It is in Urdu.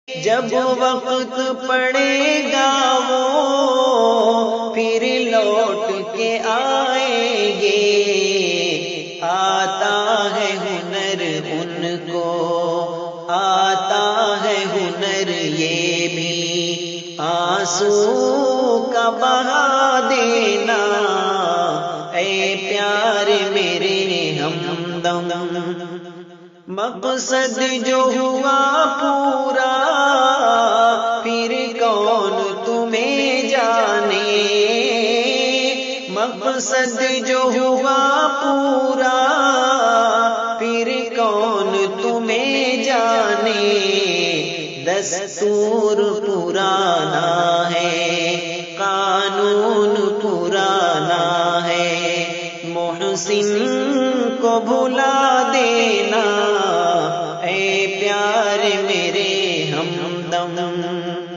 جب وقت پڑے گا وہ پھر لوٹ کے آئیں گے، آتا ہے ہنر ان کو، آتا ہے ہنر یہ بھی آنسو کا بہا دینا، اے پیار میرے ہمدم۔ مقصد جو ہوا پورا پھر کون تمہیں جانے، مقصد جو ہوا پورا پھر کون تمہیں جانے، دستور پرانا ہے، قانون پرانا ہے، محسن کو بھلا دینا، اے پیار میرے ہمدم۔